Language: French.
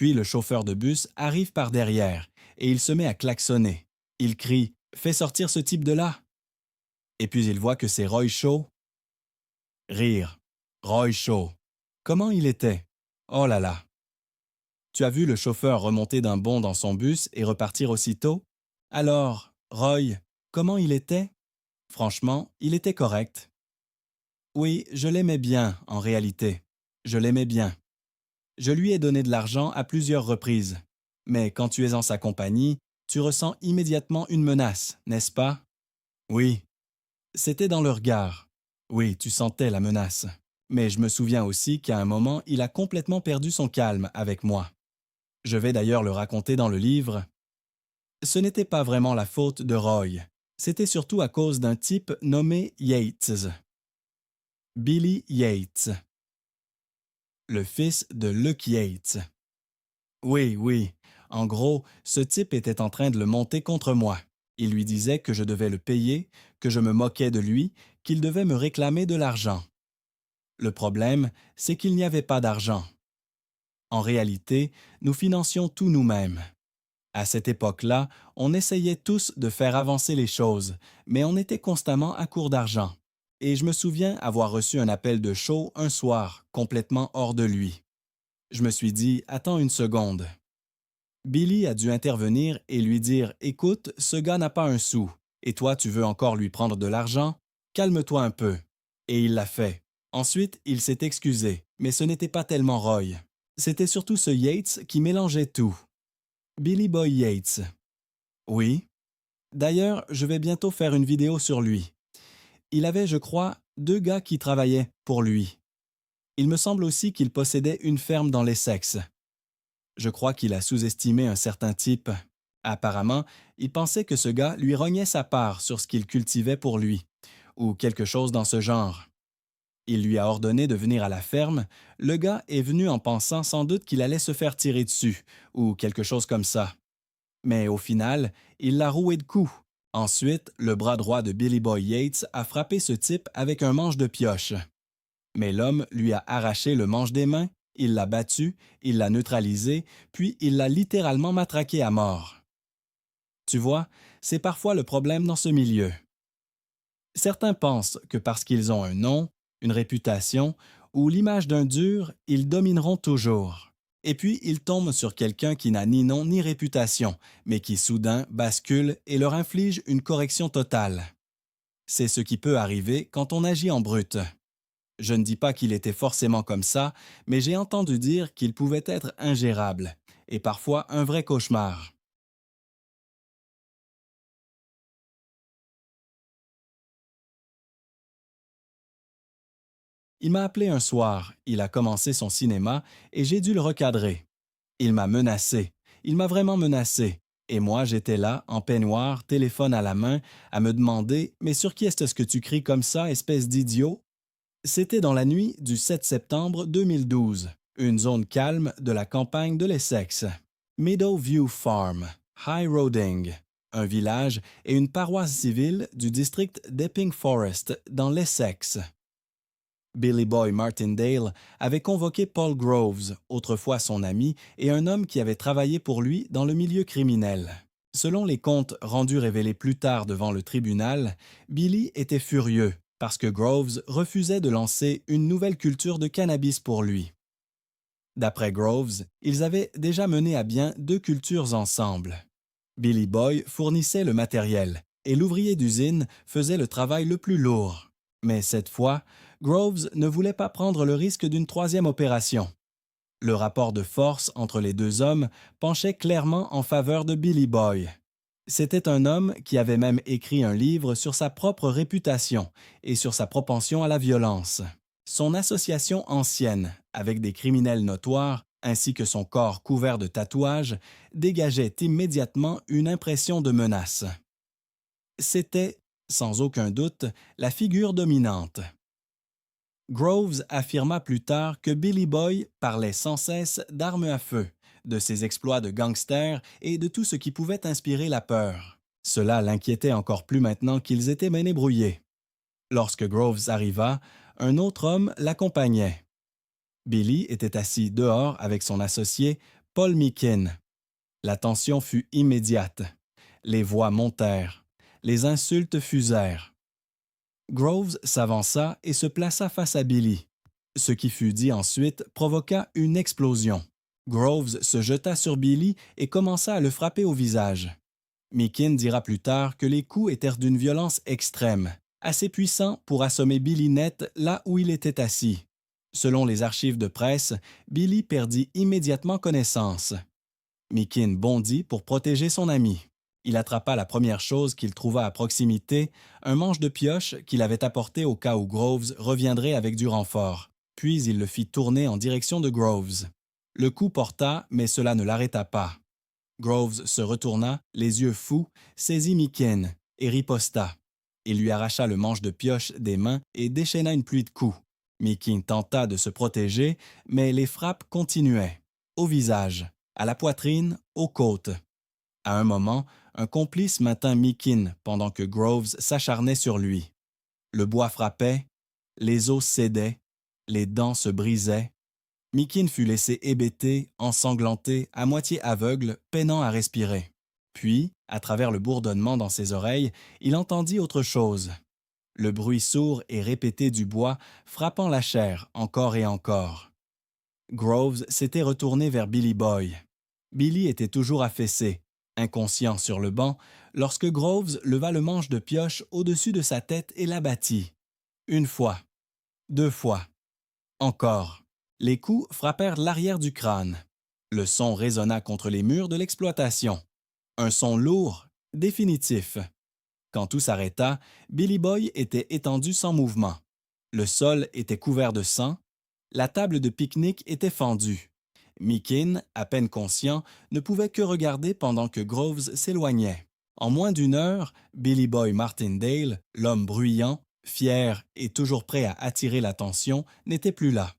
Puis le chauffeur de bus arrive par derrière et il se met à klaxonner. Il crie « Fais sortir ce type de là !» Et puis il voit que c'est Roy Shaw. Rire. Roy Shaw. Comment il était? Oh là là! Tu as vu le chauffeur remonter d'un bond dans son bus et repartir aussitôt? Alors, Roy, comment il était? Franchement, il était correct. Oui, je l'aimais bien, en réalité. Je l'aimais bien. Je lui ai donné de l'argent à plusieurs reprises. Mais quand tu es en sa compagnie, tu ressens immédiatement une menace, n'est-ce pas? Oui. C'était dans le regard. Oui, tu sentais la menace. Mais je me souviens aussi qu'à un moment, il a complètement perdu son calme avec moi. Je vais d'ailleurs le raconter dans le livre. Ce n'était pas vraiment la faute de Roy. C'était surtout à cause d'un type nommé Yates. Billy Yates, le fils de Luke Yates. Oui, oui. En gros, ce type était en train de le monter contre moi. Il lui disait que je devais le payer, que je me moquais de lui, qu'il devait me réclamer de l'argent. Le problème, c'est qu'il n'y avait pas d'argent. En réalité, nous financions tout nous-mêmes. À cette époque-là, on essayait tous de faire avancer les choses, mais on était constamment à court d'argent. Et je me souviens avoir reçu un appel de Shaw un soir, complètement hors de lui. Je me suis dit, attends une seconde. Billy a dû intervenir et lui dire, écoute, ce gars n'a pas un sou, et toi tu veux encore lui prendre de l'argent? Calme-toi un peu. Et il l'a fait. Ensuite, il s'est excusé, mais ce n'était pas tellement Roy. C'était surtout ce Yates qui mélangeait tout. Billy Boy Yates. Oui. D'ailleurs, je vais bientôt faire une vidéo sur lui. Il avait, je crois, 2 gars qui travaillaient pour lui. Il me semble aussi qu'il possédait une ferme dans l'Essex. Je crois qu'il a sous-estimé un certain type. Apparemment, il pensait que ce gars lui rognait sa part sur ce qu'il cultivait pour lui, ou quelque chose dans ce genre. Il lui a ordonné de venir à la ferme. Le gars est venu en pensant sans doute qu'il allait se faire tirer dessus, ou quelque chose comme ça. Mais au final, il l'a roué de coups. Ensuite, le bras droit de Billy Boy Yates a frappé ce type avec un manche de pioche. Mais l'homme lui a arraché le manche des mains, il l'a battu, il l'a neutralisé, puis il l'a littéralement matraqué à mort. Tu vois, c'est parfois le problème dans ce milieu. Certains pensent que parce qu'ils ont un nom, une réputation ou l'image d'un dur, ils domineront toujours. Et puis, ils tombent sur quelqu'un qui n'a ni nom ni réputation, mais qui soudain bascule et leur inflige une correction totale. C'est ce qui peut arriver quand on agit en brute. Je ne dis pas qu'il était forcément comme ça, mais j'ai entendu dire qu'il pouvait être ingérable, et parfois un vrai cauchemar. Il m'a appelé un soir, il a commencé son cinéma, et j'ai dû le recadrer. Il m'a menacé, il m'a vraiment menacé, et moi j'étais là, en peignoir, téléphone à la main, à me demander « Mais sur qui est-ce que tu cries comme ça, espèce d'idiot ?» C'était dans la nuit du 7 septembre 2012, une zone calme de la campagne de l'Essex. Meadowview Farm, High Roding, un village et une paroisse civile du district d'Epping Forest dans l'Essex. Billy Boy Martindale avait convoqué Paul Groves, autrefois son ami, et un homme qui avait travaillé pour lui dans le milieu criminel. Selon les comptes rendus révélés plus tard devant le tribunal, Billy était furieux parce que Groves refusait de lancer une nouvelle culture de cannabis pour lui. D'après Groves, ils avaient déjà mené à bien 2 cultures ensemble. Billy Boy fournissait le matériel et l'ouvrier d'usine faisait le travail le plus lourd. Mais cette fois, Groves ne voulait pas prendre le risque d'une troisième opération. Le rapport de force entre les 2 hommes penchait clairement en faveur de Billy Boy. C'était un homme qui avait même écrit un livre sur sa propre réputation et sur sa propension à la violence. Son association ancienne avec des criminels notoires, ainsi que son corps couvert de tatouages, dégageait immédiatement une impression de menace. C'était, sans aucun doute, la figure dominante. Groves affirma plus tard que Billy Boy parlait sans cesse d'armes à feu, de ses exploits de gangster et de tout ce qui pouvait inspirer la peur. Cela l'inquiétait encore plus maintenant qu'ils étaient menés brouillés. Lorsque Groves arriva, un autre homme l'accompagnait. Billy était assis dehors avec son associé, Paul Meakin. La tension fut immédiate. Les voix montèrent. Les insultes fusèrent. Groves s'avança et se plaça face à Billy. Ce qui fut dit ensuite provoqua une explosion. Groves se jeta sur Billy et commença à le frapper au visage. Meakin dira plus tard que les coups étaient d'une violence extrême, assez puissants pour assommer Billy net là où il était assis. Selon les archives de presse, Billy perdit immédiatement connaissance. Meakin bondit pour protéger son ami. Il attrapa la première chose qu'il trouva à proximité, un manche de pioche qu'il avait apporté au cas où Groves reviendrait avec du renfort. Puis il le fit tourner en direction de Groves. Le coup porta, mais cela ne l'arrêta pas. Groves se retourna, les yeux fous, saisit Meakin et riposta. Il lui arracha le manche de pioche des mains et déchaîna une pluie de coups. Meakin tenta de se protéger, mais les frappes continuaient. Au visage, à la poitrine, aux côtes. À un moment, un complice maintint Meakin pendant que Groves s'acharnait sur lui. Le bois frappait, les os cédaient, les dents se brisaient. Meakin fut laissé hébété, ensanglanté, à moitié aveugle, peinant à respirer. Puis, à travers le bourdonnement dans ses oreilles, il entendit autre chose. Le bruit sourd et répété du bois frappant la chair encore et encore. Groves s'était retourné vers Billy Boy. Billy était toujours affaissé, inconscient sur le banc, lorsque Groves leva le manche de pioche au-dessus de sa tête et l'abattit. Une fois, 2 fois, encore. Les coups frappèrent l'arrière du crâne. Le son résonna contre les murs de l'exploitation. Un son lourd, définitif. Quand tout s'arrêta, Billy Boy était étendu sans mouvement. Le sol était couvert de sang. La table de pique-nique était fendue. Meakin, à peine conscient, ne pouvait que regarder pendant que Groves s'éloignait. En moins d'1 heure, Billy Boy Martindale, l'homme bruyant, fier et toujours prêt à attirer l'attention, n'était plus là.